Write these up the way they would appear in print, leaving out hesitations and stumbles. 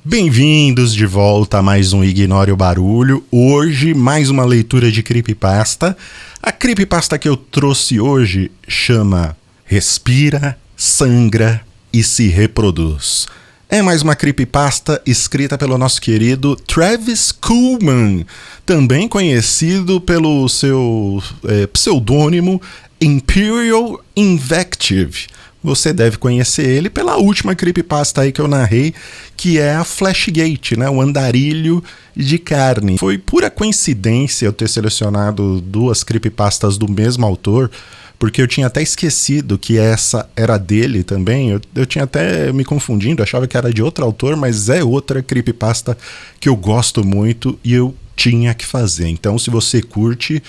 Bem-vindos de volta a mais um Ignore o Barulho. Hoje, mais uma leitura de creepypasta. A creepypasta que eu trouxe hoje chama Respira, Sangra e Se Reproduz. É mais uma creepypasta escrita pelo nosso querido Travis Kuhlman, também conhecido pelo seu pseudônimo Imperial Invective. Você deve conhecer ele pela última creepypasta aí que eu narrei, que é a Flashgate, né? O andarilho de carne. Foi pura coincidência eu ter selecionado duas creepypastas do mesmo autor, porque eu tinha até esquecido que essa era dele também. Eu tinha até me confundindo, achava que era de outro autor, mas é outra creepypasta que eu gosto muito e eu tinha que fazer. Então, se você curte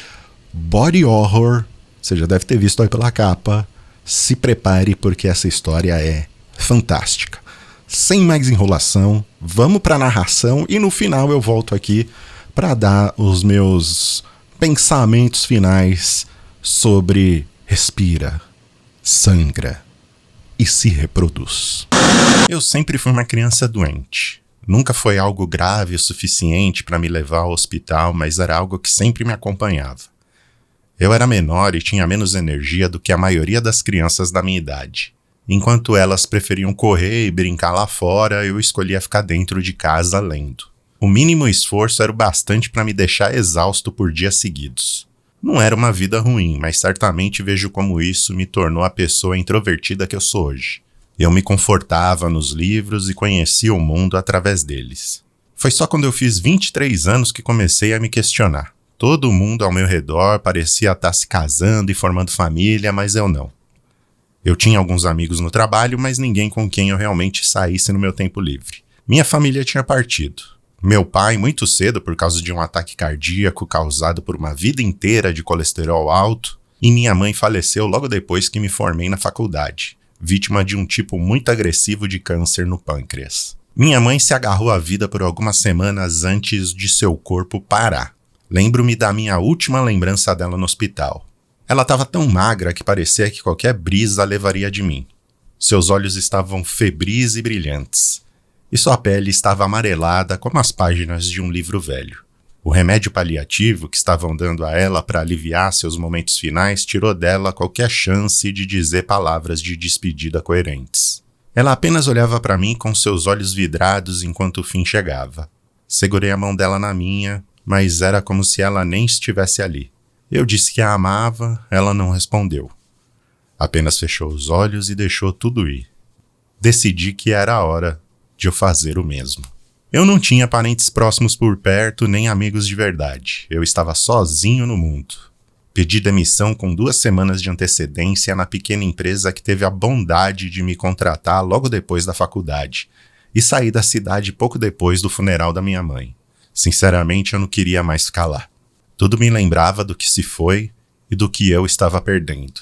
body horror, você já deve ter visto aí pela capa, se prepare porque essa história é fantástica. Sem mais enrolação, vamos para a narração e no final eu volto aqui para dar os meus pensamentos finais sobre Respira, Sangra e Se Reproduz. Eu sempre fui uma criança doente. Nunca foi algo grave o suficiente para me levar ao hospital, mas era algo que sempre me acompanhava. Eu era menor e tinha menos energia do que a maioria das crianças da minha idade. Enquanto elas preferiam correr e brincar lá fora, eu escolhia ficar dentro de casa lendo. O mínimo esforço era o bastante para me deixar exausto por dias seguidos. Não era uma vida ruim, mas certamente vejo como isso me tornou a pessoa introvertida que eu sou hoje. Eu me confortava nos livros e conhecia o mundo através deles. Foi só quando eu fiz 23 anos que comecei a me questionar. Todo mundo ao meu redor parecia estar se casando e formando família, mas eu não. Eu tinha alguns amigos no trabalho, mas ninguém com quem eu realmente saísse no meu tempo livre. Minha família tinha partido. Meu pai, muito cedo, por causa de um ataque cardíaco causado por uma vida inteira de colesterol alto, e minha mãe faleceu logo depois que me formei na faculdade, vítima de um tipo muito agressivo de câncer no pâncreas. Minha mãe se agarrou à vida por algumas semanas antes de seu corpo parar. Lembro-me da minha última lembrança dela no hospital. Ela estava tão magra que parecia que qualquer brisa a levaria de mim. Seus olhos estavam febris e brilhantes, e sua pele estava amarelada como as páginas de um livro velho. O remédio paliativo que estavam dando a ela para aliviar seus momentos finais tirou dela qualquer chance de dizer palavras de despedida coerentes. Ela apenas olhava para mim com seus olhos vidrados enquanto o fim chegava. Segurei a mão dela na minha, mas era como se ela nem estivesse ali. Eu disse que a amava, ela não respondeu. Apenas fechou os olhos e deixou tudo ir. Decidi que era a hora de eu fazer o mesmo. Eu não tinha parentes próximos por perto, nem amigos de verdade. Eu estava sozinho no mundo. Pedi demissão com 2 semanas de antecedência na pequena empresa que teve a bondade de me contratar logo depois da faculdade, e saí da cidade pouco depois do funeral da minha mãe. Sinceramente, eu não queria mais ficar lá. Tudo me lembrava do que se foi e do que eu estava perdendo.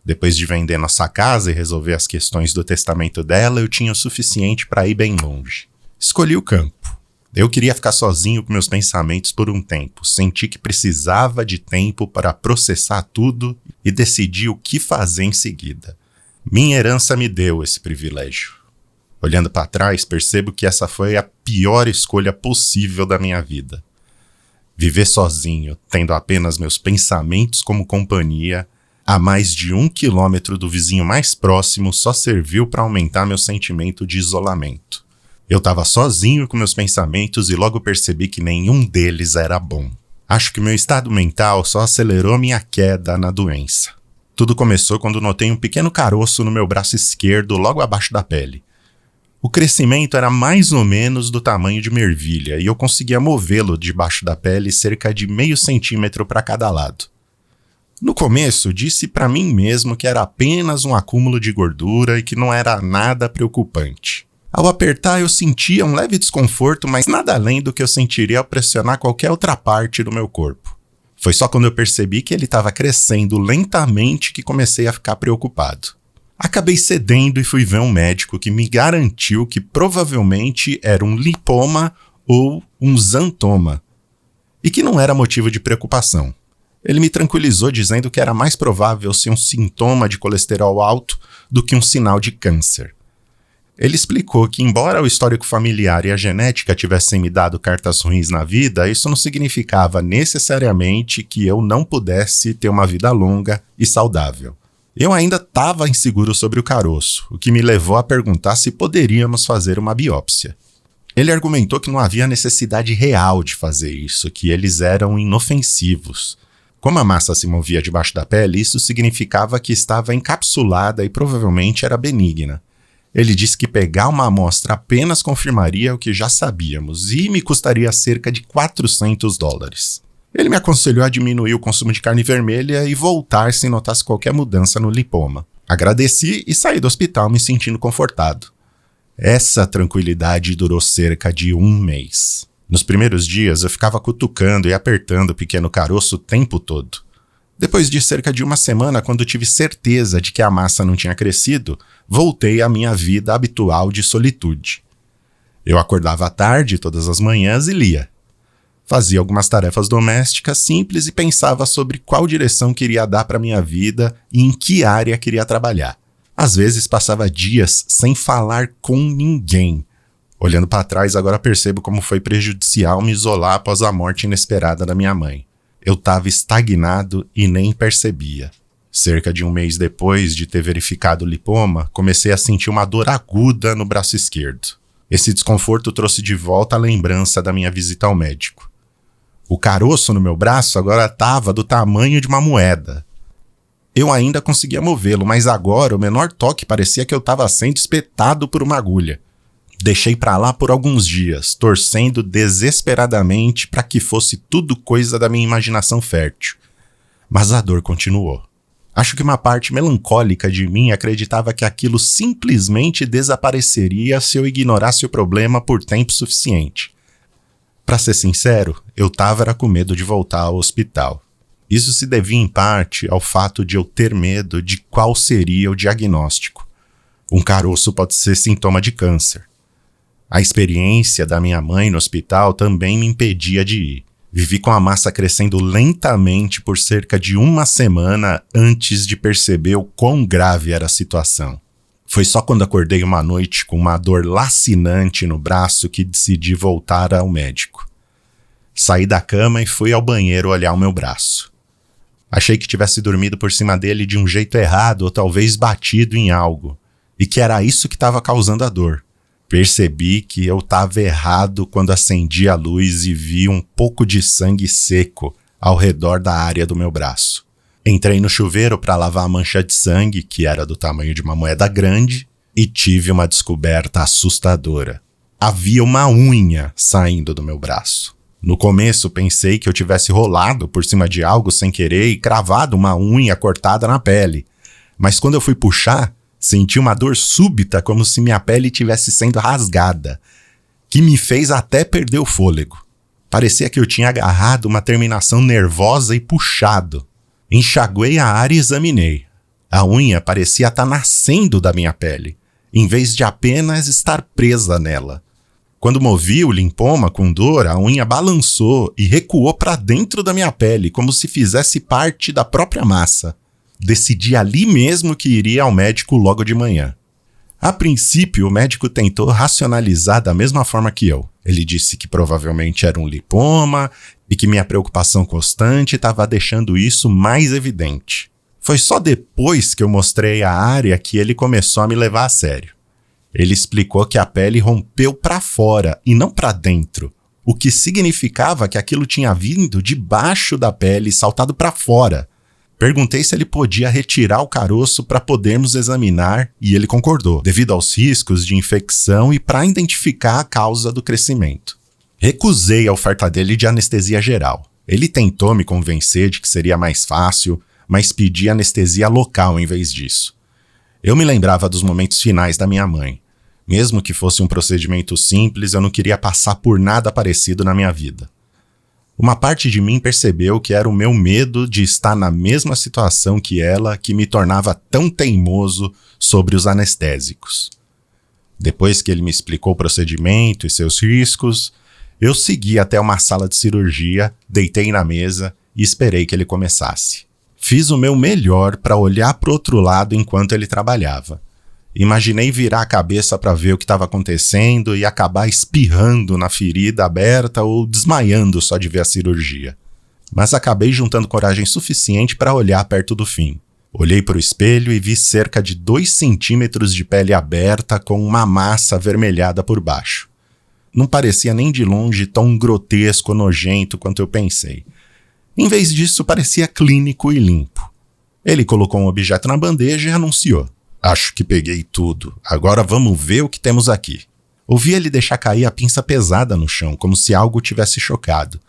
Depois de vender nossa casa e resolver as questões do testamento dela, eu tinha o suficiente para ir bem longe. Escolhi o campo. Eu queria ficar sozinho com meus pensamentos por um tempo. Senti que precisava de tempo para processar tudo e decidir o que fazer em seguida. Minha herança me deu esse privilégio. Olhando para trás, percebo que essa foi a pior escolha possível da minha vida. Viver sozinho, tendo apenas meus pensamentos como companhia, a mais de 1 quilômetro do vizinho mais próximo, só serviu para aumentar meu sentimento de isolamento. Eu estava sozinho com meus pensamentos e logo percebi que nenhum deles era bom. Acho que meu estado mental só acelerou minha queda na doença. Tudo começou quando notei um pequeno caroço no meu braço esquerdo, logo abaixo da pele. O crescimento era mais ou menos do tamanho de uma ervilha e eu conseguia movê-lo debaixo da pele cerca de meio centímetro para cada lado. No começo, disse para mim mesmo que era apenas um acúmulo de gordura e que não era nada preocupante. Ao apertar, eu sentia um leve desconforto, mas nada além do que eu sentiria ao pressionar qualquer outra parte do meu corpo. Foi só quando eu percebi que ele estava crescendo lentamente que comecei a ficar preocupado. Acabei cedendo e fui ver um médico que me garantiu que provavelmente era um lipoma ou um xantoma, e que não era motivo de preocupação. Ele me tranquilizou dizendo que era mais provável ser um sintoma de colesterol alto do que um sinal de câncer. Ele explicou que, embora o histórico familiar e a genética tivessem me dado cartas ruins na vida, isso não significava necessariamente que eu não pudesse ter uma vida longa e saudável. Eu ainda estava inseguro sobre o caroço, o que me levou a perguntar se poderíamos fazer uma biópsia. Ele argumentou que não havia necessidade real de fazer isso, que eles eram inofensivos. Como a massa se movia debaixo da pele, isso significava que estava encapsulada e provavelmente era benigna. Ele disse que pegar uma amostra apenas confirmaria o que já sabíamos e me custaria cerca de $400. Ele me aconselhou a diminuir o consumo de carne vermelha e voltar se notasse qualquer mudança no lipoma. Agradeci e saí do hospital me sentindo confortado. Essa tranquilidade durou cerca de 1 mês. Nos primeiros dias eu ficava cutucando e apertando o pequeno caroço o tempo todo. Depois de cerca de 1 semana, quando tive certeza de que a massa não tinha crescido, voltei à minha vida habitual de solitude. Eu acordava à tarde todas as manhãs e lia. Fazia algumas tarefas domésticas simples e pensava sobre qual direção queria dar para minha vida e em que área queria trabalhar. Às vezes passava dias sem falar com ninguém. Olhando para trás, agora percebo como foi prejudicial me isolar após a morte inesperada da minha mãe. Eu estava estagnado e nem percebia. Cerca de 1 mês depois de ter verificado o lipoma, comecei a sentir uma dor aguda no braço esquerdo. Esse desconforto trouxe de volta a lembrança da minha visita ao médico. O caroço no meu braço agora estava do tamanho de uma moeda. Eu ainda conseguia movê-lo, mas agora o menor toque parecia que eu estava sendo espetado por uma agulha. Deixei pra lá por alguns dias, torcendo desesperadamente para que fosse tudo coisa da minha imaginação fértil. Mas a dor continuou. Acho que uma parte melancólica de mim acreditava que aquilo simplesmente desapareceria se eu ignorasse o problema por tempo suficiente. Pra ser sincero, eu tava com medo de voltar ao hospital. Isso se devia em parte ao fato de eu ter medo de qual seria o diagnóstico. Um caroço pode ser sintoma de câncer. A experiência da minha mãe no hospital também me impedia de ir. Vivi com a massa crescendo lentamente por cerca de 1 semana antes de perceber o quão grave era a situação. Foi só quando acordei uma noite com uma dor lacinante no braço que decidi voltar ao médico. Saí da cama e fui ao banheiro olhar o meu braço. Achei que tivesse dormido por cima dele de um jeito errado ou talvez batido em algo, e que era isso que estava causando a dor. Percebi que eu estava errado quando acendi a luz e vi um pouco de sangue seco ao redor da área do meu braço. Entrei no chuveiro para lavar a mancha de sangue, que era do tamanho de uma moeda grande, e tive uma descoberta assustadora. Havia uma unha saindo do meu braço. No começo pensei que eu tivesse rolado por cima de algo sem querer e cravado uma unha cortada na pele. Mas quando eu fui puxar, senti uma dor súbita como se minha pele estivesse sendo rasgada, que me fez até perder o fôlego. Parecia que eu tinha agarrado uma terminação nervosa e puxado. Enxaguei a área e examinei. A unha parecia estar nascendo da minha pele, em vez de apenas estar presa nela. Quando movi o limpoma com dor, a unha balançou e recuou para dentro da minha pele, como se fizesse parte da própria massa. Decidi ali mesmo que iria ao médico logo de manhã. A princípio, o médico tentou racionalizar da mesma forma que eu. Ele disse que provavelmente era um lipoma e que minha preocupação constante estava deixando isso mais evidente. Foi só depois que eu mostrei a área que ele começou a me levar a sério. Ele explicou que a pele rompeu para fora e não para dentro, o que significava que aquilo tinha vindo debaixo da pele e saltado para fora. Perguntei se ele podia retirar o caroço para podermos examinar e ele concordou, devido aos riscos de infecção e para identificar a causa do crescimento. Recusei a oferta dele de anestesia geral. Ele tentou me convencer de que seria mais fácil, mas pedi anestesia local em vez disso. Eu me lembrava dos momentos finais da minha mãe. Mesmo que fosse um procedimento simples, eu não queria passar por nada parecido na minha vida. Uma parte de mim percebeu que era o meu medo de estar na mesma situação que ela que me tornava tão teimoso sobre os anestésicos. Depois que ele me explicou o procedimento e seus riscos, eu segui até uma sala de cirurgia, deitei na mesa e esperei que ele começasse. Fiz o meu melhor para olhar para o outro lado enquanto ele trabalhava. Imaginei virar a cabeça para ver o que estava acontecendo e acabar espirrando na ferida aberta ou desmaiando só de ver a cirurgia. Mas acabei juntando coragem suficiente para olhar perto do fim. Olhei para o espelho e vi cerca de 2 centímetros de pele aberta com uma massa avermelhada por baixo. Não parecia nem de longe tão grotesco ou nojento quanto eu pensei. Em vez disso, parecia clínico e limpo. Ele colocou um objeto na bandeja e anunciou: "Acho que peguei tudo. Agora vamos ver o que temos aqui." Ouvi ele deixar cair a pinça pesada no chão, como se algo o tivesse chocado.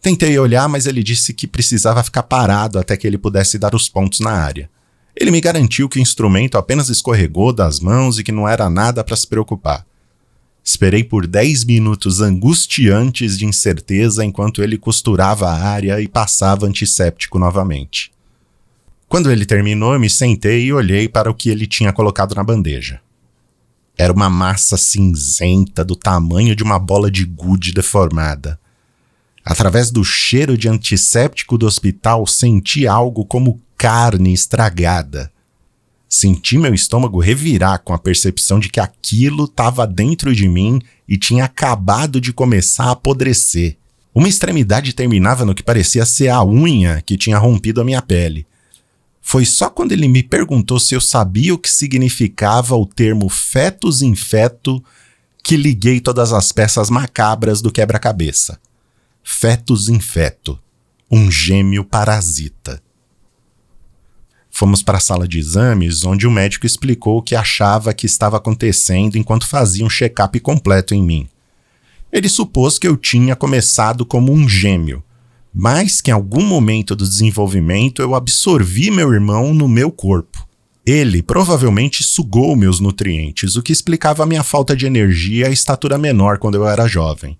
Tentei olhar, mas ele disse que precisava ficar parado até que ele pudesse dar os pontos na área. Ele me garantiu que o instrumento apenas escorregou das mãos e que não era nada para se preocupar. Esperei por 10 minutos angustiantes de incerteza enquanto ele costurava a área e passava antisséptico novamente. Quando ele terminou, eu me sentei e olhei para o que ele tinha colocado na bandeja. Era uma massa cinzenta do tamanho de uma bola de gude deformada. Através do cheiro de antisséptico do hospital, senti algo como carne estragada. Senti meu estômago revirar com a percepção de que aquilo estava dentro de mim e tinha acabado de começar a apodrecer. Uma extremidade terminava no que parecia ser a unha que tinha rompido a minha pele. Foi só quando ele me perguntou se eu sabia o que significava o termo fetus in feto que liguei todas as peças macabras do quebra-cabeça. Fetus in feto, um gêmeo parasita. Fomos para a sala de exames, onde o médico explicou o que achava que estava acontecendo enquanto fazia um check-up completo em mim. Ele supôs que eu tinha começado como um gêmeo, mas que em algum momento do desenvolvimento eu absorvi meu irmão no meu corpo. Ele provavelmente sugou meus nutrientes, o que explicava a minha falta de energia e a estatura menor quando eu era jovem.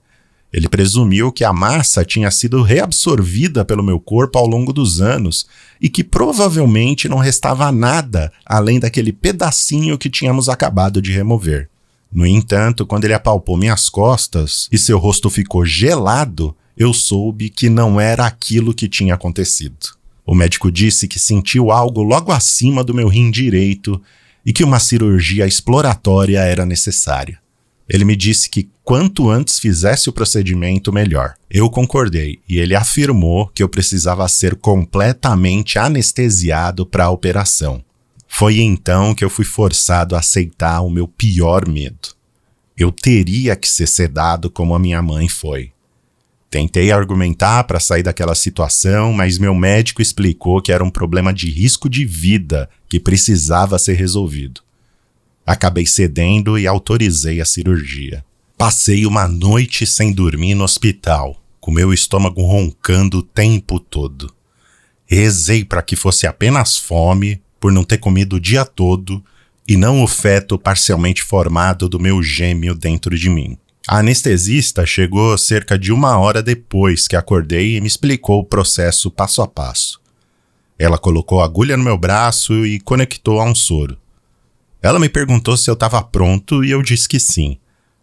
Ele presumiu que a massa tinha sido reabsorvida pelo meu corpo ao longo dos anos e que provavelmente não restava nada além daquele pedacinho que tínhamos acabado de remover. No entanto, quando ele apalpou minhas costas e seu rosto ficou gelado, eu soube que não era aquilo que tinha acontecido. O médico disse que sentiu algo logo acima do meu rim direito e que uma cirurgia exploratória era necessária. Ele me disse que quanto antes fizesse o procedimento, melhor. Eu concordei e ele afirmou que eu precisava ser completamente anestesiado para a operação. Foi então que eu fui forçado a aceitar o meu pior medo. Eu teria que ser sedado como a minha mãe foi. Tentei argumentar para sair daquela situação, mas meu médico explicou que era um problema de risco de vida que precisava ser resolvido. Acabei cedendo e autorizei a cirurgia. Passei uma noite sem dormir no hospital, com meu estômago roncando o tempo todo. Rezei para que fosse apenas fome, por não ter comido o dia todo, e não o feto parcialmente formado do meu gêmeo dentro de mim. A anestesista chegou cerca de 1 hora depois que acordei e me explicou o processo passo a passo. Ela colocou a agulha no meu braço e conectou a um soro. Ela me perguntou se eu estava pronto e eu disse que sim,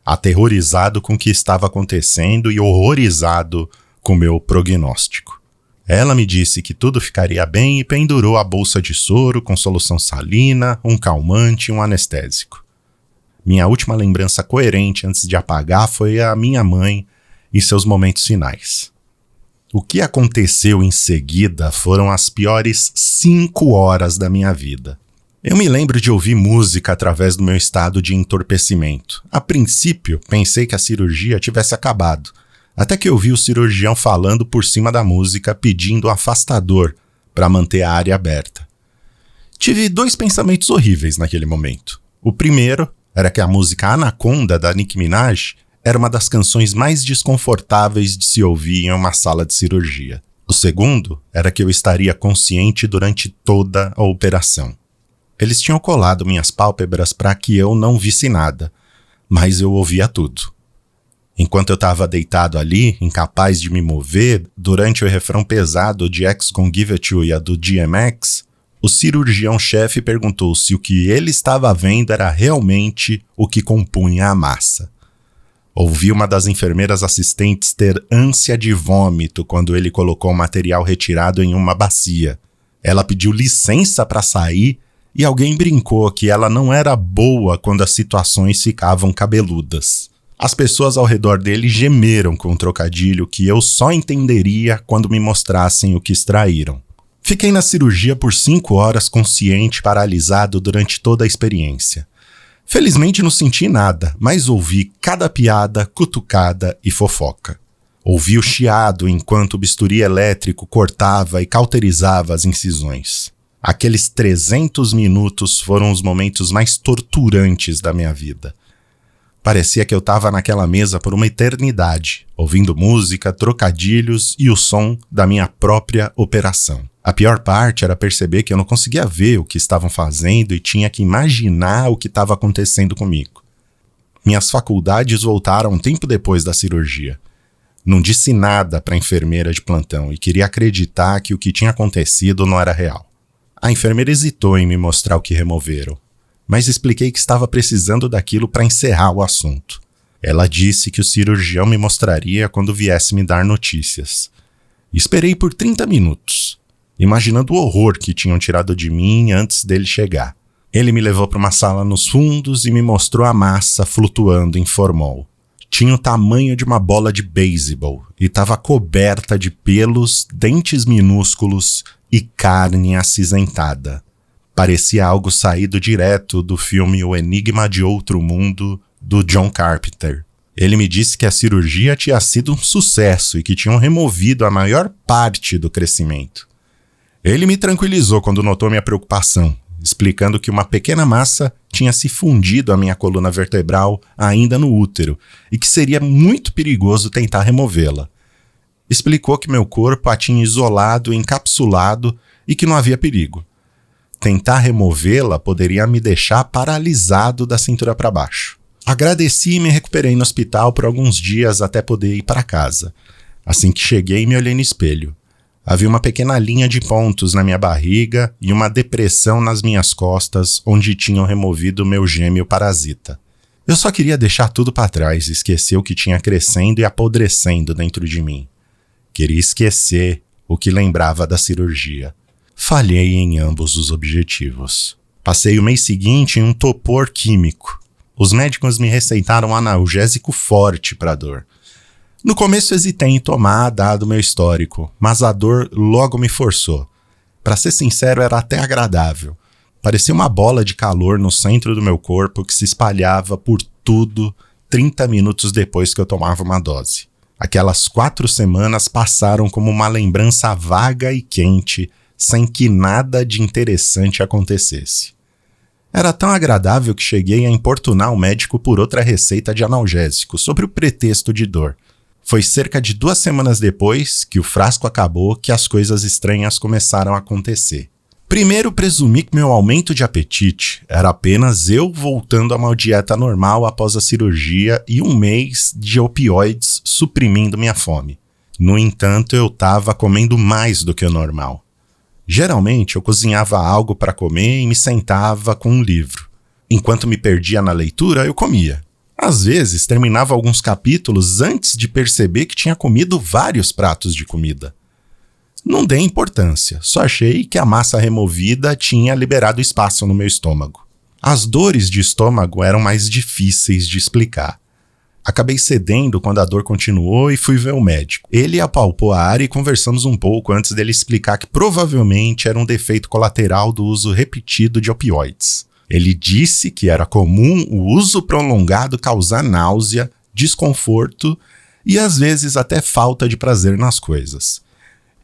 aterrorizado com o que estava acontecendo e horrorizado com meu prognóstico. Ela me disse que tudo ficaria bem e pendurou a bolsa de soro com solução salina, um calmante e um anestésico. Minha última lembrança coerente antes de apagar foi a minha mãe e seus momentos finais. O que aconteceu em seguida foram as piores 5 horas da minha vida. Eu me lembro de ouvir música através do meu estado de entorpecimento. A princípio, pensei que a cirurgia tivesse acabado, até que eu vi o cirurgião falando por cima da música pedindo um afastador para manter a área aberta. Tive 2 pensamentos horríveis naquele momento. O primeiro era que a música Anaconda, da Nicki Minaj, era uma das canções mais desconfortáveis de se ouvir em uma sala de cirurgia. O segundo era que eu estaria consciente durante toda a operação. Eles tinham colado minhas pálpebras para que eu não visse nada, mas eu ouvia tudo. Enquanto eu estava deitado ali, incapaz de me mover, durante o refrão pesado de X Gon Give It To Ya do DMX, o cirurgião-chefe perguntou se o que ele estava vendo era realmente o que compunha a massa. Ouvi uma das enfermeiras assistentes ter ânsia de vômito quando ele colocou o material retirado em uma bacia. Ela pediu licença para sair e alguém brincou que ela não era boa quando as situações ficavam cabeludas. As pessoas ao redor dele gemeram com um trocadilho que eu só entenderia quando me mostrassem o que extraíram. Fiquei na cirurgia por 5 horas consciente, paralisado durante toda a experiência. Felizmente não senti nada, mas ouvi cada piada, cutucada e fofoca. Ouvi o chiado enquanto o bisturi elétrico cortava e cauterizava as incisões. Aqueles 300 minutos foram os momentos mais torturantes da minha vida. Parecia que eu estava naquela mesa por uma eternidade, ouvindo música, trocadilhos e o som da minha própria operação. A pior parte era perceber que eu não conseguia ver o que estavam fazendo e tinha que imaginar o que estava acontecendo comigo. Minhas faculdades voltaram um tempo depois da cirurgia. Não disse nada para a enfermeira de plantão e queria acreditar que o que tinha acontecido não era real. A enfermeira hesitou em me mostrar o que removeram, mas expliquei que estava precisando daquilo para encerrar o assunto. Ela disse que o cirurgião me mostraria quando viesse me dar notícias. Esperei por 30 minutos, imaginando o horror que tinham tirado de mim antes dele chegar. Ele me levou para uma sala nos fundos e me mostrou a massa flutuando em formol. Tinha o tamanho de uma bola de beisebol e estava coberta de pelos, dentes minúsculos e carne acinzentada. Parecia algo saído direto do filme O Enigma de Outro Mundo, do John Carpenter. Ele me disse que a cirurgia tinha sido um sucesso e que tinham removido a maior parte do crescimento. Ele me tranquilizou quando notou minha preocupação, explicando que uma pequena massa tinha se fundido à minha coluna vertebral ainda no útero e que seria muito perigoso tentar removê-la. Explicou que meu corpo a tinha isolado e encapsulado e que não havia perigo. Tentar removê-la poderia me deixar paralisado da cintura para baixo. Agradeci e me recuperei no hospital por alguns dias até poder ir para casa. Assim que cheguei, me olhei no espelho. Havia uma pequena linha de pontos na minha barriga e uma depressão nas minhas costas, onde tinham removido meu gêmeo parasita. Eu só queria deixar tudo para trás e esquecer o que tinha crescendo e apodrecendo dentro de mim. Queria esquecer o que lembrava da cirurgia. Falhei em ambos os objetivos. Passei o mês seguinte em um torpor químico. Os médicos me receitaram um analgésico forte para a dor. No começo hesitei em tomar, dado meu histórico, mas a dor logo me forçou. Para ser sincero, era até agradável. Parecia uma bola de calor no centro do meu corpo que se espalhava por tudo 30 minutos depois que eu tomava uma dose. Aquelas 4 semanas passaram como uma lembrança vaga e quente, sem que nada de interessante acontecesse. Era tão agradável que cheguei a importunar o médico por outra receita de analgésico, sob o pretexto de dor. Foi cerca de 2 semanas depois que o frasco acabou que as coisas estranhas começaram a acontecer. Primeiro presumi que meu aumento de apetite era apenas eu voltando a uma dieta normal após a cirurgia e 1 mês de opioides suprimindo minha fome. No entanto, eu estava comendo mais do que o normal. Geralmente eu cozinhava algo para comer e me sentava com um livro. Enquanto me perdia na leitura, eu comia. Às vezes, terminava alguns capítulos antes de perceber que tinha comido vários pratos de comida. Não dei importância, só achei que a massa removida tinha liberado espaço no meu estômago. As dores de estômago eram mais difíceis de explicar. Acabei cedendo quando a dor continuou e fui ver o médico. Ele apalpou a área e conversamos um pouco antes dele explicar que provavelmente era um defeito colateral do uso repetido de opioides. Ele disse que era comum o uso prolongado causar náusea, desconforto e às vezes até falta de prazer nas coisas.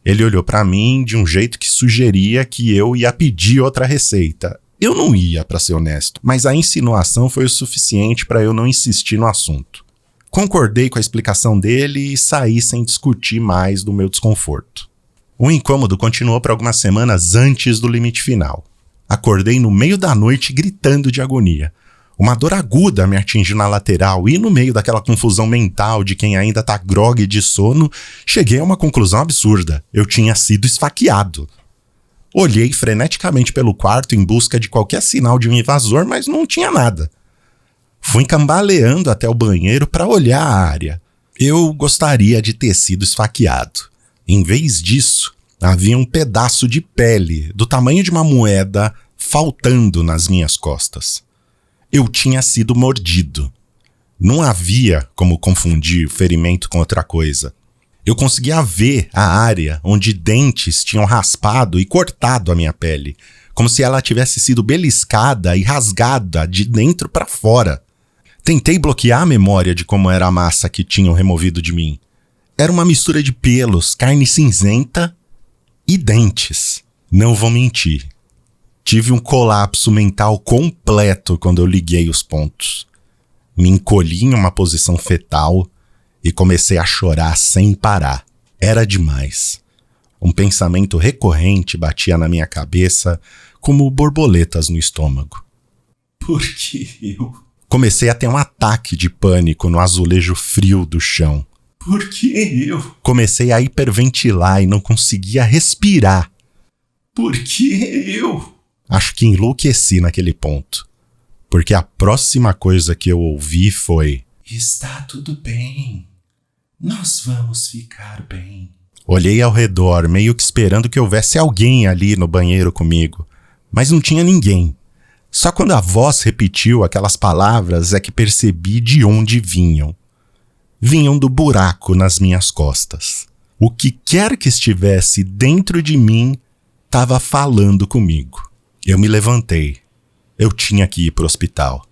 Ele olhou para mim de um jeito que sugeria que eu ia pedir outra receita. Eu não ia, para ser honesto, mas a insinuação foi o suficiente para eu não insistir no assunto. Concordei com a explicação dele e saí sem discutir mais do meu desconforto. O incômodo continuou por algumas semanas antes do limite final. Acordei no meio da noite gritando de agonia. Uma dor aguda me atingiu na lateral e no meio daquela confusão mental de quem ainda tá grogue de sono, cheguei a uma conclusão absurda. Eu tinha sido esfaqueado. Olhei freneticamente pelo quarto em busca de qualquer sinal de um invasor, mas não tinha nada. Fui cambaleando até o banheiro para olhar a área. Eu gostaria de ter sido esfaqueado. Em vez disso, havia um pedaço de pele, do tamanho de uma moeda, faltando nas minhas costas. Eu tinha sido mordido. Não havia como confundir o ferimento com outra coisa. Eu conseguia ver a área onde dentes tinham raspado e cortado a minha pele, como se ela tivesse sido beliscada e rasgada de dentro para fora. Tentei bloquear a memória de como era a massa que tinham removido de mim. Era uma mistura de pelos, carne cinzenta e dentes. Não vou mentir. Tive um colapso mental completo quando eu liguei os pontos. Me encolhi em uma posição fetal e comecei a chorar sem parar. Era demais. Um pensamento recorrente batia na minha cabeça como borboletas no estômago. Por que eu? Comecei a ter um ataque de pânico no azulejo frio do chão. Por que eu? Comecei a hiperventilar e não conseguia respirar. Por que eu? Acho que enlouqueci naquele ponto. Porque a próxima coisa que eu ouvi foi: está tudo bem. Nós vamos ficar bem. Olhei ao redor, meio que esperando que houvesse alguém ali no banheiro comigo. Mas não tinha ninguém. Só quando a voz repetiu aquelas palavras é que percebi de onde vinham. Vinham do buraco nas minhas costas. O que quer que estivesse dentro de mim estava falando comigo. Eu me levantei. Eu tinha que ir para o hospital.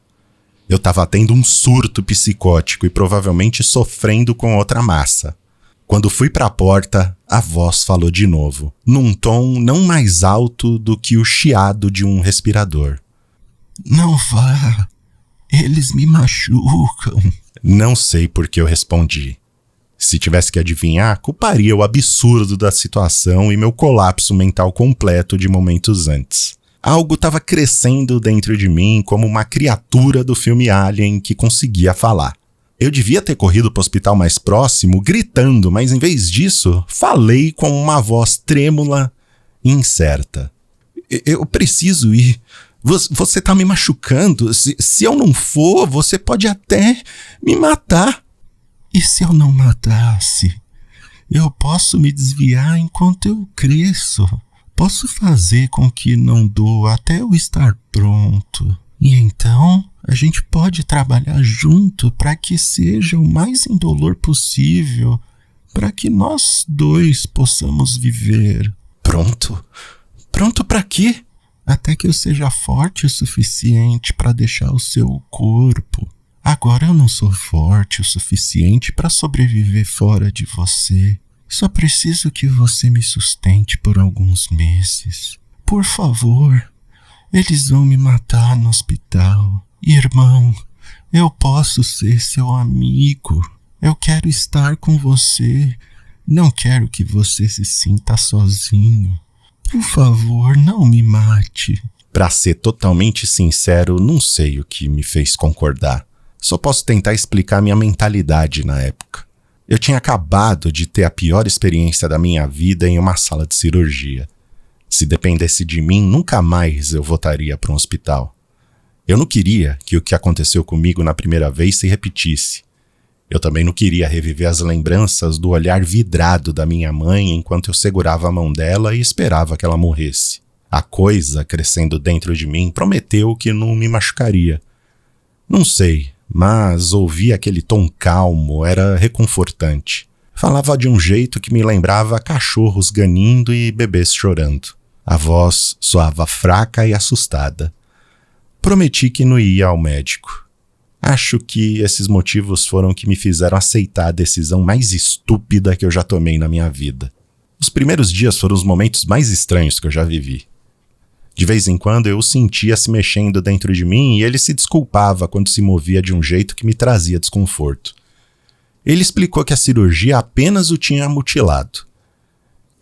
Eu estava tendo um surto psicótico e provavelmente sofrendo com outra massa. Quando fui para a porta, a voz falou de novo, num tom não mais alto do que o chiado de um respirador. Não vá, eles me machucam. Não sei por que eu respondi. Se tivesse que adivinhar, culparia o absurdo da situação e meu colapso mental completo de momentos antes. Algo estava crescendo dentro de mim como uma criatura do filme Alien que conseguia falar. Eu devia ter corrido para o hospital mais próximo, gritando, mas em vez disso, falei com uma voz trêmula e incerta. Eu preciso ir. Você tá me machucando. Se eu não for, você pode até me matar. E se eu não matasse? Eu posso me desviar enquanto eu cresço. Posso fazer com que não doa até eu estar pronto. E então, a gente pode trabalhar junto para que seja o mais indolor possível, para que nós dois possamos viver. Pronto? Pronto para quê? Até que eu seja forte o suficiente para deixar o seu corpo. Agora eu não sou forte o suficiente para sobreviver fora de você. Só preciso que você me sustente por alguns meses. Por favor, eles vão me matar no hospital. Irmão, eu posso ser seu amigo. Eu quero estar com você. Não quero que você se sinta sozinho. Por favor, não me mate. Pra ser totalmente sincero, não sei o que me fez concordar. Só posso tentar explicar minha mentalidade na época. Eu tinha acabado de ter a pior experiência da minha vida em uma sala de cirurgia. Se dependesse de mim, nunca mais eu voltaria para um hospital. Eu não queria que o que aconteceu comigo na primeira vez se repetisse. Eu também não queria reviver as lembranças do olhar vidrado da minha mãe enquanto eu segurava a mão dela e esperava que ela morresse. A coisa, crescendo dentro de mim, prometeu que não me machucaria. Não sei, mas ouvir aquele tom calmo era reconfortante. Falava de um jeito que me lembrava cachorros ganindo e bebês chorando. A voz soava fraca e assustada. Prometi que não ia ao médico. Acho que esses motivos foram que me fizeram aceitar a decisão mais estúpida que eu já tomei na minha vida. Os primeiros dias foram os momentos mais estranhos que eu já vivi. De vez em quando eu o sentia se mexendo dentro de mim e ele se desculpava quando se movia de um jeito que me trazia desconforto. Ele explicou que a cirurgia apenas o tinha mutilado.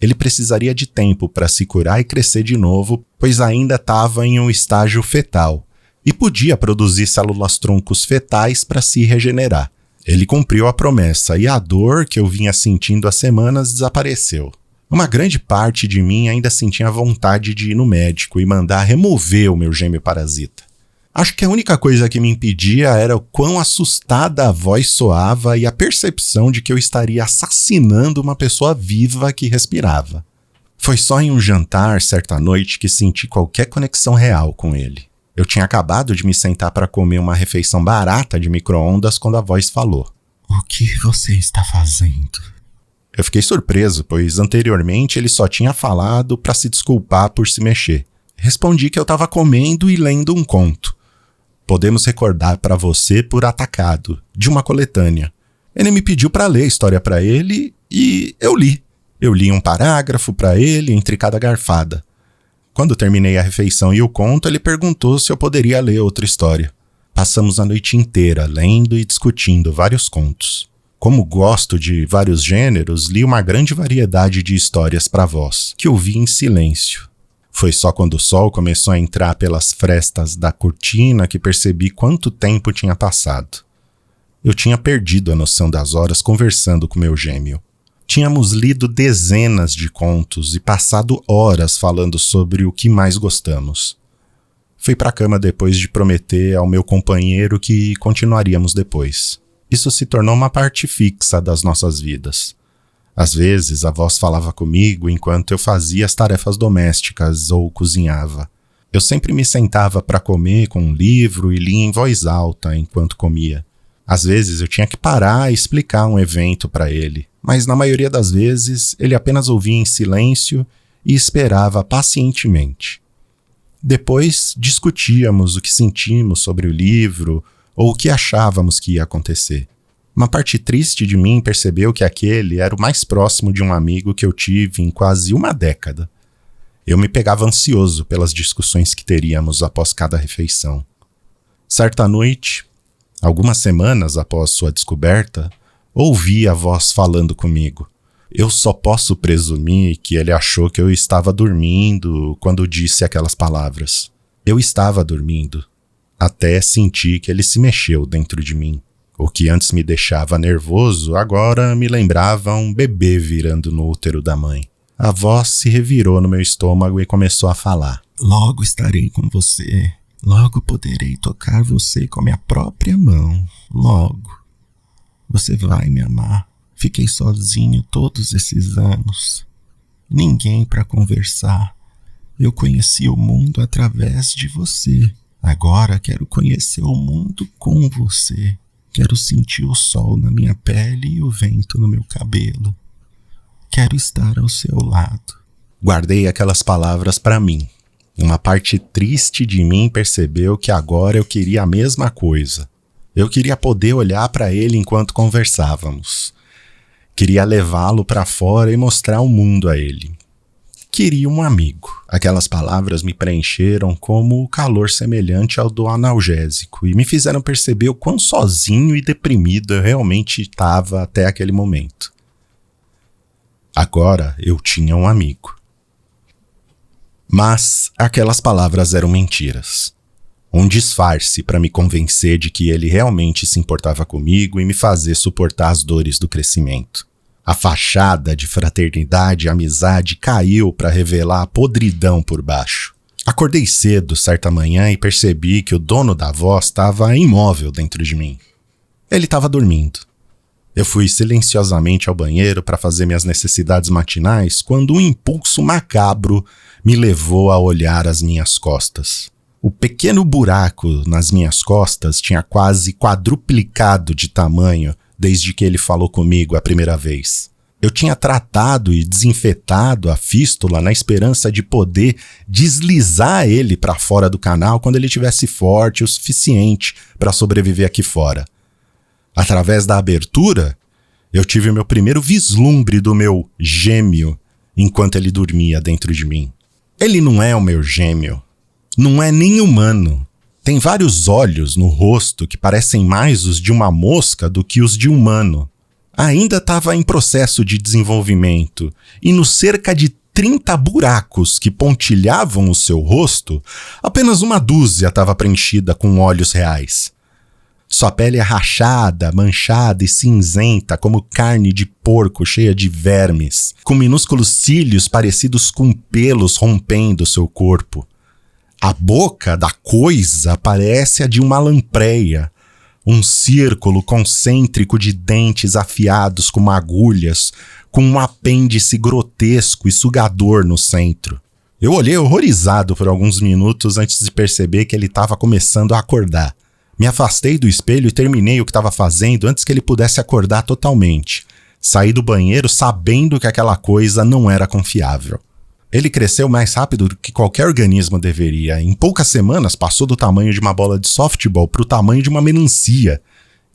Ele precisaria de tempo para se curar e crescer de novo, pois ainda estava em um estágio fetal e podia produzir células-troncos fetais para se regenerar. Ele cumpriu a promessa e a dor que eu vinha sentindo há semanas desapareceu. Uma grande parte de mim ainda sentia vontade de ir no médico e mandar remover o meu gêmeo parasita. Acho que a única coisa que me impedia era o quão assustada a voz soava e a percepção de que eu estaria assassinando uma pessoa viva que respirava. Foi só em um jantar, certa noite, que senti qualquer conexão real com ele. Eu tinha acabado de me sentar para comer uma refeição barata de micro-ondas quando a voz falou. O que você está fazendo? Eu fiquei surpreso, pois anteriormente ele só tinha falado para se desculpar por se mexer. Respondi que eu estava comendo e lendo um conto. Podemos recordar para você por atacado, de uma coletânea. Ele me pediu para ler a história para ele e eu li. Eu li um parágrafo para ele entre cada garfada. Quando terminei a refeição e o conto, ele perguntou se eu poderia ler outra história. Passamos a noite inteira lendo e discutindo vários contos. Como gosto de vários gêneros, li uma grande variedade de histórias para voz, que ouvi em silêncio. Foi só quando o sol começou a entrar pelas frestas da cortina que percebi quanto tempo tinha passado. Eu tinha perdido a noção das horas conversando com meu gêmeo. Tínhamos lido dezenas de contos e passado horas falando sobre o que mais gostamos. Fui para a cama depois de prometer ao meu companheiro que continuaríamos depois. Isso se tornou uma parte fixa das nossas vidas. Às vezes, a voz falava comigo enquanto eu fazia as tarefas domésticas ou cozinhava. Eu sempre me sentava para comer com um livro e lia em voz alta enquanto comia. Às vezes, eu tinha que parar e explicar um evento para ele, mas na maioria das vezes, ele apenas ouvia em silêncio e esperava pacientemente. Depois, discutíamos o que sentimos sobre o livro ou o que achávamos que ia acontecer. Uma parte triste de mim percebeu que aquele era o mais próximo de um amigo que eu tive em quase uma década. Eu me pegava ansioso pelas discussões que teríamos após cada refeição. Certa noite, algumas semanas após sua descoberta, ouvi a voz falando comigo. Eu só posso presumir que ele achou que eu estava dormindo quando disse aquelas palavras. Eu estava dormindo, até senti que ele se mexeu dentro de mim. O que antes me deixava nervoso, agora me lembrava um bebê virando no útero da mãe. A voz se revirou no meu estômago e começou a falar. Logo estarei com você. Logo poderei tocar você com a minha própria mão. Logo. Você vai me amar. Fiquei sozinho todos esses anos. Ninguém para conversar. Eu conheci o mundo através de você. Agora quero conhecer o mundo com você. Quero sentir o sol na minha pele e o vento no meu cabelo. Quero estar ao seu lado. Guardei aquelas palavras para mim. Uma parte triste de mim percebeu que agora eu queria a mesma coisa. Eu queria poder olhar para ele enquanto conversávamos. Queria levá-lo para fora e mostrar o mundo a ele. Queria um amigo. Aquelas palavras me preencheram como o calor semelhante ao do analgésico e me fizeram perceber o quão sozinho e deprimido eu realmente estava até aquele momento. Agora eu tinha um amigo. Mas aquelas palavras eram mentiras. Um disfarce para me convencer de que ele realmente se importava comigo e me fazer suportar as dores do crescimento. A fachada de fraternidade e amizade caiu para revelar a podridão por baixo. Acordei cedo certa manhã e percebi que o dono da voz estava imóvel dentro de mim. Ele estava dormindo. Eu fui silenciosamente ao banheiro para fazer minhas necessidades matinais quando um impulso macabro me levou a olhar as minhas costas. O pequeno buraco nas minhas costas tinha quase quadruplicado de tamanho desde que ele falou comigo a primeira vez. Eu tinha tratado e desinfetado a fístula na esperança de poder deslizar ele para fora do canal quando ele estivesse forte o suficiente para sobreviver aqui fora. Através da abertura, eu tive o meu primeiro vislumbre do meu gêmeo enquanto ele dormia dentro de mim. Ele não é o meu gêmeo. Não é nem humano. Tem vários olhos no rosto que parecem mais os de uma mosca do que os de um humano. Ainda estava em processo de desenvolvimento e nos cerca de 30 buracos que pontilhavam o seu rosto, apenas uma dúzia estava preenchida com olhos reais. Sua pele é rachada, manchada e cinzenta como carne de porco cheia de vermes, com minúsculos cílios parecidos com pelos rompendo seu corpo. A boca da coisa parece a de uma lampreia, um círculo concêntrico de dentes afiados como agulhas, com um apêndice grotesco e sugador no centro. Eu olhei horrorizado por alguns minutos antes de perceber que ele estava começando a acordar. Me afastei do espelho e terminei o que estava fazendo antes que ele pudesse acordar totalmente. Saí do banheiro sabendo que aquela coisa não era confiável. Ele cresceu mais rápido do que qualquer organismo deveria. Em poucas semanas passou do tamanho de uma bola de softball para o tamanho de uma melancia.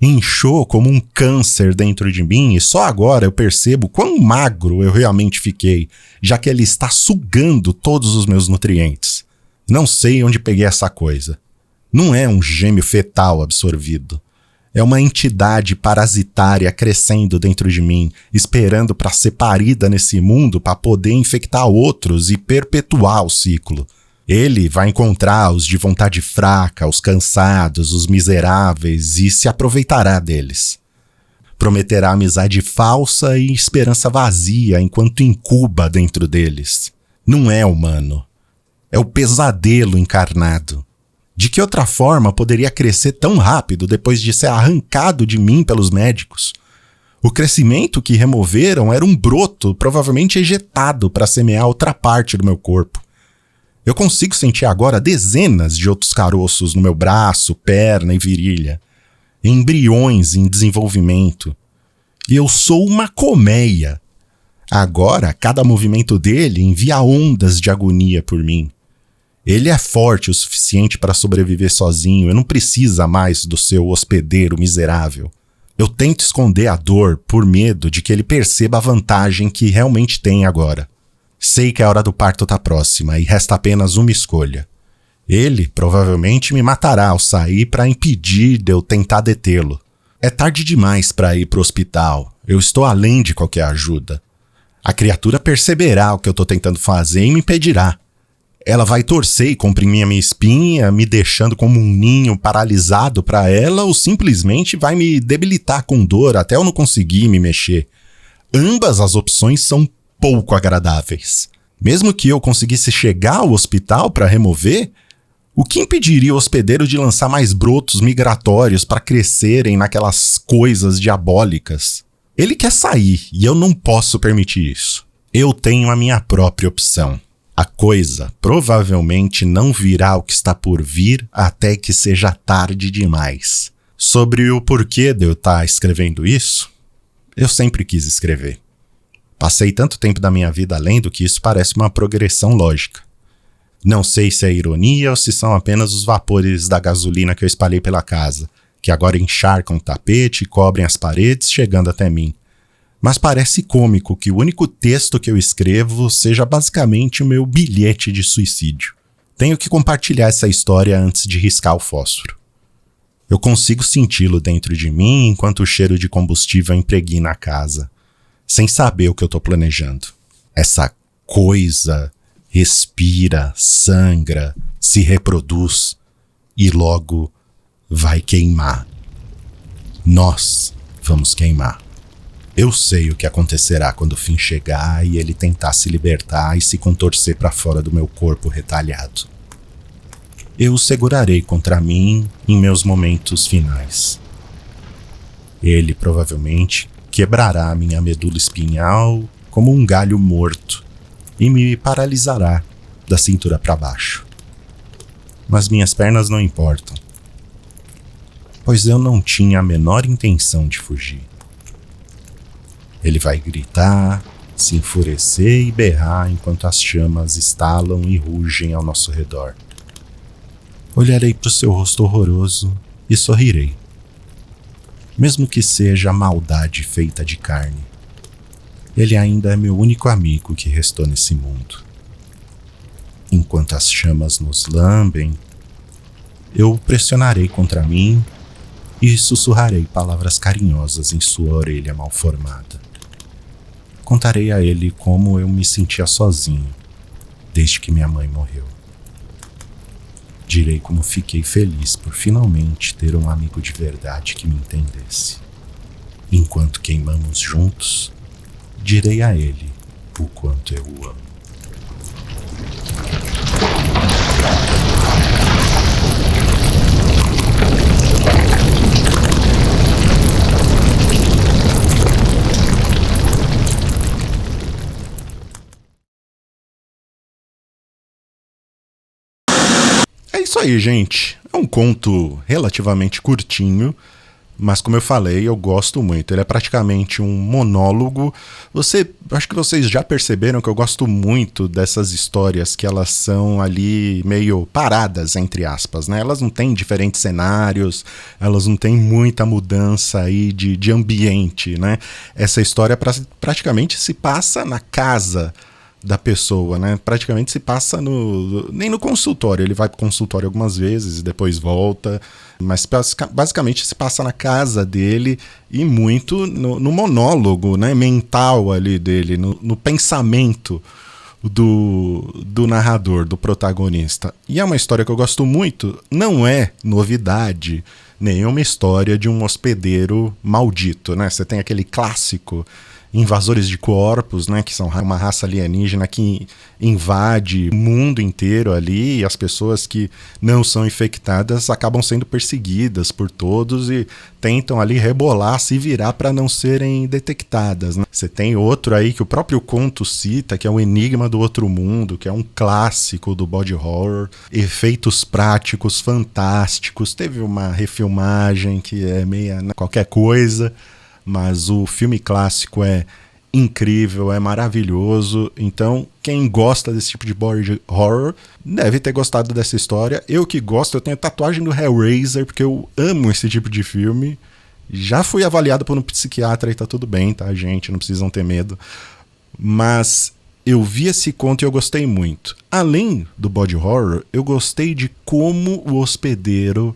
Inchou como um câncer dentro de mim e só agora eu percebo quão magro eu realmente fiquei, já que ele está sugando todos os meus nutrientes. Não sei onde peguei essa coisa. Não é um gêmeo fetal absorvido. É uma entidade parasitária crescendo dentro de mim, esperando para ser parida nesse mundo para poder infectar outros e perpetuar o ciclo. Ele vai encontrar os de vontade fraca, os cansados, os miseráveis e se aproveitará deles. Prometerá amizade falsa e esperança vazia enquanto incuba dentro deles. Não é humano. É o pesadelo encarnado. De que outra forma poderia crescer tão rápido depois de ser arrancado de mim pelos médicos? O crescimento que removeram era um broto, provavelmente ejetado para semear outra parte do meu corpo. Eu consigo sentir agora dezenas de outros caroços no meu braço, perna e virilha. Embriões em desenvolvimento. E eu sou uma colmeia. Agora, cada movimento dele envia ondas de agonia por mim. Ele é forte o suficiente para sobreviver sozinho e não precisa mais do seu hospedeiro miserável. Eu tento esconder a dor por medo de que ele perceba a vantagem que realmente tem agora. Sei que a hora do parto está próxima e resta apenas uma escolha. Ele provavelmente me matará ao sair para impedir de eu tentar detê-lo. É tarde demais para ir para o hospital. Eu estou além de qualquer ajuda. A criatura perceberá o que eu estou tentando fazer e me impedirá. Ela vai torcer e comprimir a minha espinha, me deixando como um ninho paralisado para ela, ou simplesmente vai me debilitar com dor até eu não conseguir me mexer. Ambas as opções são pouco agradáveis. Mesmo que eu conseguisse chegar ao hospital para remover, o que impediria o hospedeiro de lançar mais brotos migratórios para crescerem naquelas coisas diabólicas? Ele quer sair e eu não posso permitir isso. Eu tenho a minha própria opção. A coisa provavelmente não virá o que está por vir até que seja tarde demais. Sobre o porquê de eu estar escrevendo isso, eu sempre quis escrever. Passei tanto tempo da minha vida lendo que isso parece uma progressão lógica. Não sei se é ironia ou se são apenas os vapores da gasolina que eu espalhei pela casa, que agora encharcam o tapete e cobrem as paredes, chegando até mim. Mas parece cômico que o único texto que eu escrevo seja basicamente o meu bilhete de suicídio. Tenho que compartilhar essa história antes de riscar o fósforo. Eu consigo senti-lo dentro de mim enquanto o cheiro de combustível impregna a casa, sem saber o que eu estou planejando. Essa coisa respira, sangra, se reproduz e logo vai queimar. Nós vamos queimar. Eu sei o que acontecerá quando o fim chegar e ele tentar se libertar e se contorcer para fora do meu corpo retalhado. Eu o segurarei contra mim em meus momentos finais. Ele provavelmente quebrará minha medula espinhal como um galho morto e me paralisará da cintura para baixo. Mas minhas pernas não importam, pois eu não tinha a menor intenção de fugir. Ele vai gritar, se enfurecer e berrar enquanto as chamas estalam e rugem ao nosso redor. Olharei para o seu rosto horroroso e sorrirei. Mesmo que seja maldade feita de carne, ele ainda é meu único amigo que restou nesse mundo. Enquanto as chamas nos lambem, eu o pressionarei contra mim e sussurrarei palavras carinhosas em sua orelha mal formada. Contarei a ele como eu me sentia sozinho desde que minha mãe morreu. Direi como fiquei feliz por finalmente ter um amigo de verdade que me entendesse. Enquanto queimamos juntos, direi a ele o quanto eu o amo. isso aí, gente. É um conto relativamente curtinho, mas como eu falei, eu gosto muito. Ele é praticamente um monólogo. Acho que vocês já perceberam que eu gosto muito dessas histórias que elas são ali meio paradas, entre aspas, né? Elas não têm diferentes cenários, elas não têm muita mudança aí de ambiente, né? Essa história praticamente se passa na casa da pessoa, né? Praticamente se passa nem no consultório. Ele vai pro consultório algumas vezes e depois volta, mas basicamente se passa na casa dele e muito no monólogo, né, mental ali dele, no pensamento do narrador, do protagonista. E é uma história que eu gosto muito. Não é novidade nenhuma história de um hospedeiro maldito, né? Você tem aquele clássico invasores de corpos, né, que são uma raça alienígena que invade o mundo inteiro ali, e as pessoas que não são infectadas acabam sendo perseguidas por todos e tentam ali rebolar, se virar para não serem detectadas, né? Você tem outro aí que o próprio conto cita, que é o Enigma do Outro Mundo, que é um clássico do body horror, efeitos práticos fantásticos, teve uma refilmagem que é meia, né, qualquer coisa, mas o filme clássico é incrível, é maravilhoso. Então, quem gosta desse tipo de body horror deve ter gostado dessa história. Eu que gosto, eu tenho tatuagem do Hellraiser, porque eu amo esse tipo de filme. Já fui avaliado por um psiquiatra e tá tudo bem, tá, gente? Não precisam ter medo. Mas eu vi esse conto e eu gostei muito. Além do body horror, eu gostei de como o hospedeiro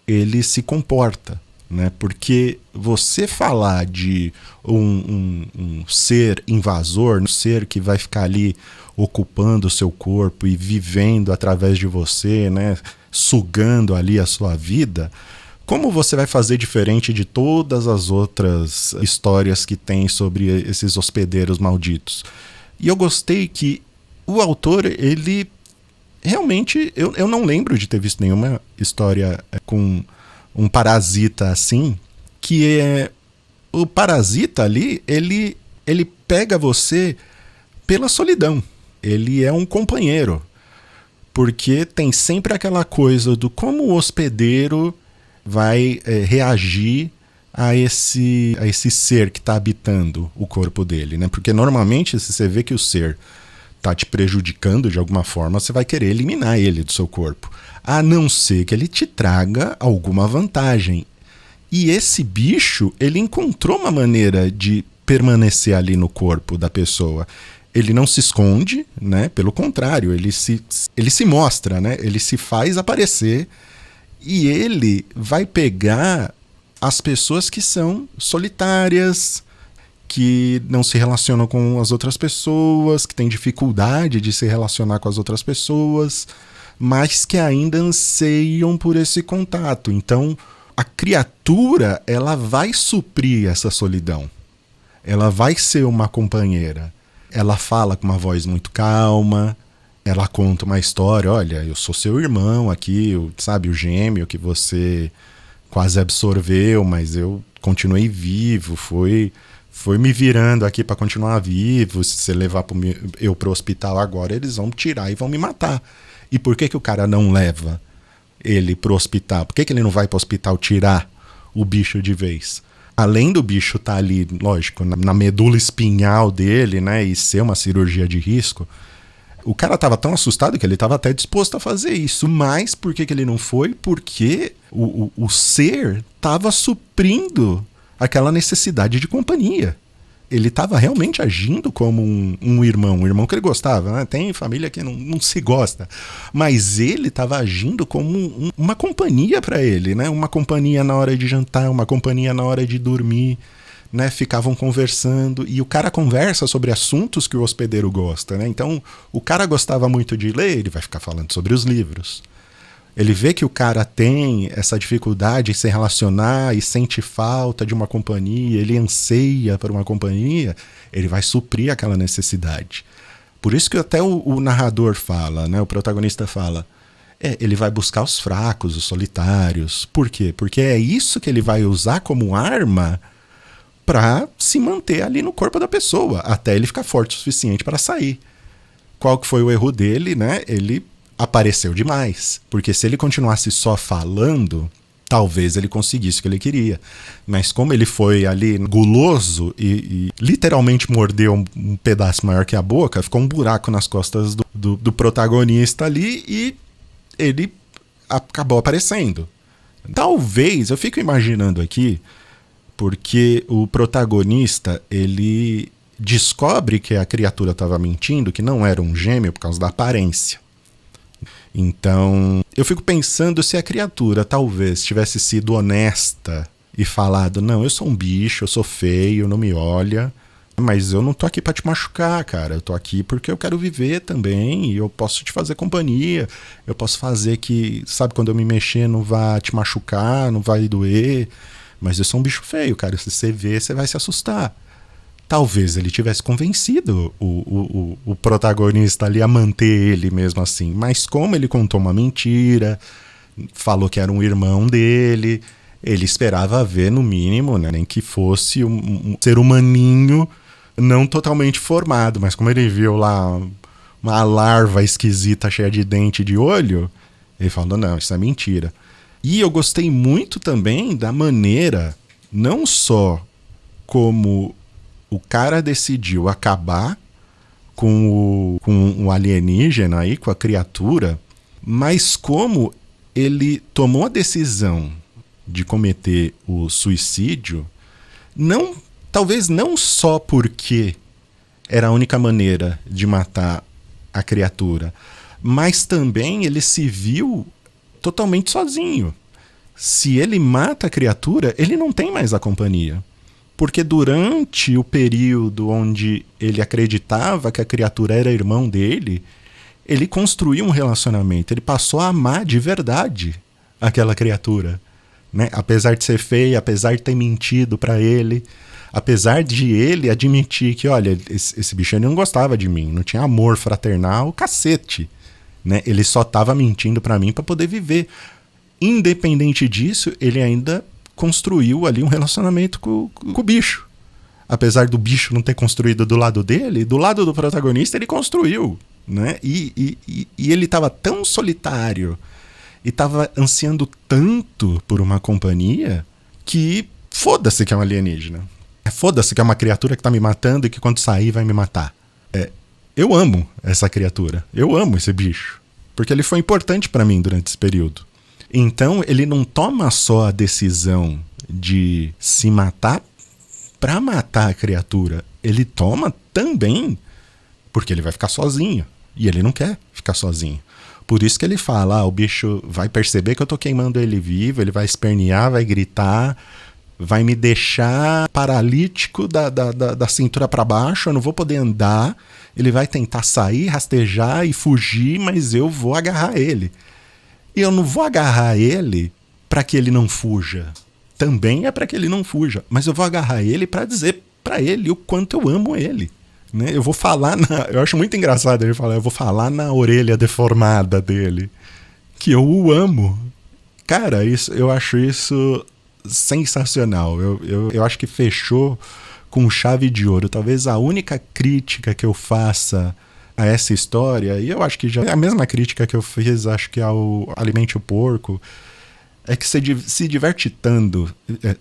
ele se comporta, né? Porque você falar de um ser invasor, um ser que vai ficar ali ocupando o seu corpo e vivendo através de você, né? Sugando ali a sua vida, como você vai fazer diferente de todas as outras histórias que tem sobre esses hospedeiros malditos? E eu gostei que o autor, ele realmente, eu não lembro de ter visto nenhuma história com um parasita assim, que é o parasita ali, ele pega você pela solidão. Ele é um companheiro, porque tem sempre aquela coisa do como o hospedeiro vai reagir a esse ser que está habitando o corpo dele, né? Porque normalmente, se você vê que o ser está te prejudicando de alguma forma, você vai querer eliminar ele do seu corpo, a não ser que ele te traga alguma vantagem. E esse bicho, ele encontrou uma maneira de permanecer ali no corpo da pessoa. Ele não se esconde, né? Pelo contrário, ele se mostra, né? Ele se faz aparecer e ele vai pegar as pessoas que são solitárias, que não se relacionam com as outras pessoas, que têm dificuldade de se relacionar com as outras pessoas, mas que ainda anseiam por esse contato. Então, a criatura, ela vai suprir essa solidão. Ela vai ser uma companheira. Ela fala com uma voz muito calma, ela conta uma história. Olha, eu sou seu irmão aqui, sabe, o gêmeo que você quase absorveu, mas eu continuei vivo, foi me virando aqui para continuar vivo. Se você levar eu pro hospital agora, eles vão tirar e vão me matar. E por que o cara não leva ele pro hospital? Por que ele não vai pro hospital tirar o bicho de vez? Além do bicho estar ali, lógico, na medula espinhal dele, né, e ser uma cirurgia de risco, o cara estava tão assustado que ele estava até disposto a fazer isso. Mas por que ele não foi? Porque o ser estava suprindo aquela necessidade de companhia. Ele estava realmente agindo como um irmão que ele gostava, né? Tem família que não se gosta, mas ele estava agindo como uma companhia para ele, né? Uma companhia na hora de jantar, uma companhia na hora de dormir, né? Ficavam conversando, e o cara conversa sobre assuntos que o hospedeiro gosta, né? Então, o cara gostava muito de ler, ele vai ficar falando sobre os livros. Ele vê que o cara tem essa dificuldade em se relacionar e sente falta de uma companhia, ele anseia por uma companhia, ele vai suprir aquela necessidade. Por isso que até o narrador fala, né? O protagonista fala, ele vai buscar os fracos, os solitários. Por quê? Porque é isso que ele vai usar como arma para se manter ali no corpo da pessoa, até ele ficar forte o suficiente para sair. Qual que foi o erro dele, né? Ele apareceu demais. Porque se ele continuasse só falando, talvez ele conseguisse o que ele queria. Mas como ele foi ali guloso e literalmente mordeu um pedaço maior que a boca, ficou um buraco nas costas do protagonista ali e ele acabou aparecendo. Talvez, eu fico imaginando aqui, porque o protagonista, ele descobre que a criatura estava mentindo, que não era um gêmeo por causa da aparência. Então, eu fico pensando se a criatura talvez tivesse sido honesta e falado, não, eu sou um bicho, eu sou feio, não me olha, mas eu não tô aqui pra te machucar, cara, eu tô aqui porque eu quero viver também e eu posso te fazer companhia, eu posso fazer que, sabe, quando eu me mexer não vai te machucar, não vai doer, mas eu sou um bicho feio, cara, se você ver, você vai se assustar. Talvez ele tivesse convencido o protagonista ali a manter ele mesmo assim. Mas como ele contou uma mentira, falou que era um irmão dele, ele esperava ver no mínimo, né, nem que fosse um ser humaninho não totalmente formado. Mas como ele viu lá uma larva esquisita cheia de dente e de olho, ele falou, não, isso é mentira. E eu gostei muito também da maneira, não só como o cara decidiu acabar com o alienígena aí, com a criatura, mas como ele tomou a decisão de cometer o suicídio, talvez não só porque era a única maneira de matar a criatura, mas também ele se viu totalmente sozinho. Se ele mata a criatura, ele não tem mais a companhia. Porque durante o período onde ele acreditava que a criatura era irmão dele, ele construiu um relacionamento, ele passou a amar de verdade aquela criatura, né? Apesar de ser feia, apesar de ter mentido para ele, apesar de ele admitir que, olha, esse bicho não gostava de mim, não tinha amor fraternal, cacete, né? Ele só estava mentindo para mim para poder viver. Independente disso, ele ainda construiu ali um relacionamento com o bicho. Apesar do bicho não ter construído do lado dele, do lado do protagonista ele construiu, né? E ele estava tão solitário e estava ansiando tanto por uma companhia que foda-se que é um alienígena. Foda-se que é uma criatura que está me matando e que quando sair vai me matar. Eu amo essa criatura. Eu amo esse bicho. Porque ele foi importante para mim durante esse período. Então, ele não toma só a decisão de se matar para matar a criatura. Ele toma também porque ele vai ficar sozinho. E ele não quer ficar sozinho. Por isso que ele fala, o bicho vai perceber que eu tô queimando ele vivo, ele vai espernear, vai gritar, vai me deixar paralítico da cintura para baixo, eu não vou poder andar, ele vai tentar sair, rastejar e fugir, mas eu vou agarrar ele. E eu não vou agarrar ele para que ele não fuja. Também é para que ele não fuja. Mas eu vou agarrar ele para dizer para ele o quanto eu amo ele. Né? Eu vou falar eu acho muito engraçado ele falar, eu vou falar na orelha deformada dele que eu o amo. Cara, eu acho isso sensacional. Eu acho que fechou com chave de ouro. Talvez a única crítica que eu faça a essa história, e eu acho que já é a mesma crítica que eu fiz, acho que ao Alimente o Porco, é que você se diverte tanto,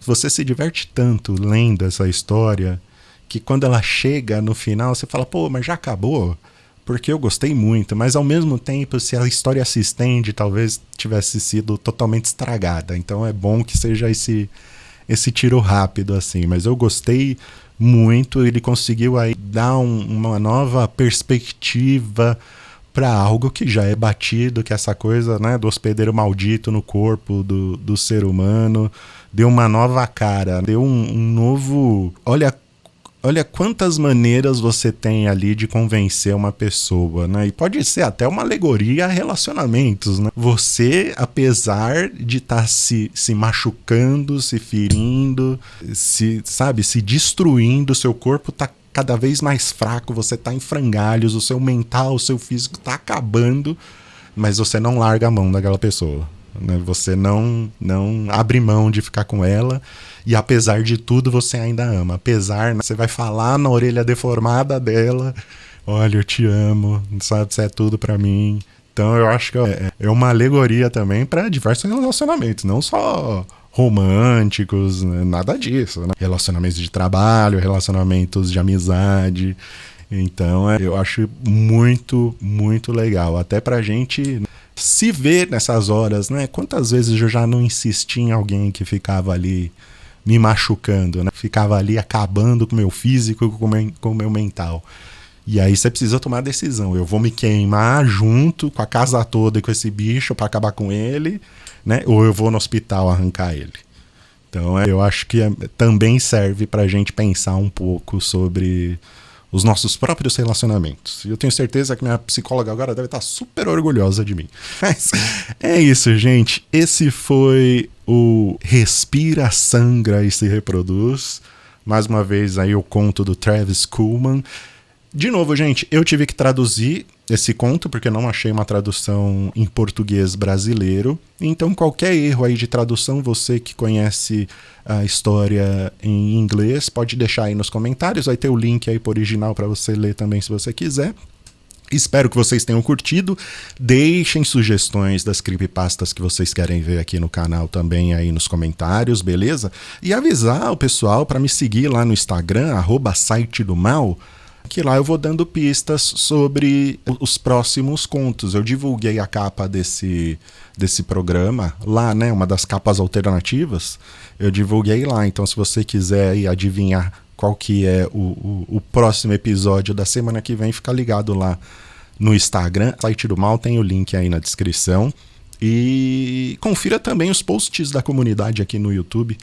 você se diverte tanto lendo essa história, que quando ela chega no final, você fala, pô, mas já acabou? Porque eu gostei muito, mas ao mesmo tempo, se a história se estende, talvez tivesse sido totalmente estragada. Então é bom que seja esse tiro rápido, assim, mas eu gostei muito, ele conseguiu aí dar uma nova perspectiva para algo que já é batido, que é essa coisa, né, do hospedeiro maldito no corpo do ser humano, deu uma nova cara, deu um novo... Olha quantas maneiras você tem ali de convencer uma pessoa, né? E pode ser até uma alegoria a relacionamentos, né? Você, apesar de estar se machucando, se ferindo, se destruindo, seu corpo tá cada vez mais fraco, você tá em frangalhos, o seu mental, o seu físico tá acabando, mas você não larga a mão daquela pessoa. Você não abre mão de ficar com ela, e apesar de tudo você ainda ama, apesar, né, você vai falar na orelha deformada dela, olha, eu te amo, sabe, você é tudo pra mim, Então eu acho que é uma alegoria também para diversos relacionamentos, não só românticos, né? Nada disso, né? Relacionamentos de trabalho, relacionamentos de amizade. Então eu acho muito, muito legal. Até pra gente se ver nessas horas, né? Quantas vezes eu já não insisti em alguém que ficava ali me machucando, né? Ficava ali acabando com o meu físico e com o meu mental. E aí você precisa tomar a decisão. Eu vou me queimar junto com a casa toda e com esse bicho para acabar com ele, né? Ou eu vou no hospital arrancar ele. Então eu acho que também serve pra gente pensar um pouco sobre os nossos próprios relacionamentos. E eu tenho certeza que minha psicóloga agora deve estar super orgulhosa de mim. Mas é isso, gente. Esse foi o Respira, Sangra e Se Reproduz. Mais uma vez aí o conto do Travis Kuhlman. De novo, gente, eu tive que traduzir esse conto porque não achei uma tradução em português brasileiro. Então, qualquer erro aí de tradução, você que conhece a história em inglês, pode deixar aí nos comentários. Vai ter o link aí pro original para você ler também, se você quiser. Espero que vocês tenham curtido. Deixem sugestões das creepypastas que vocês querem ver aqui no canal também aí nos comentários, beleza? E avisar o pessoal para me seguir lá no Instagram, @sitedomal, que lá eu vou dando pistas sobre os próximos contos. Eu divulguei a capa desse programa lá, né? Uma das capas alternativas. Eu divulguei lá. Então, se você quiser aí adivinhar qual que é o próximo episódio da semana que vem, fica ligado lá no Instagram. Site do Mal, tem o link aí na descrição. E confira também os posts da comunidade aqui no YouTube,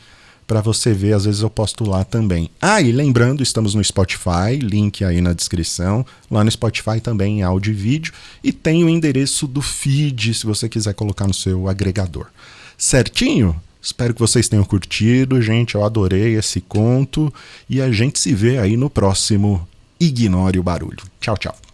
para você ver, às vezes eu posto lá também. E lembrando, estamos no Spotify, link aí na descrição. Lá no Spotify também em áudio e vídeo. E tem o endereço do feed, se você quiser colocar no seu agregador. Certinho? Espero que vocês tenham curtido, gente. Eu adorei esse conto. E a gente se vê aí no próximo Ignore o Barulho. Tchau, tchau.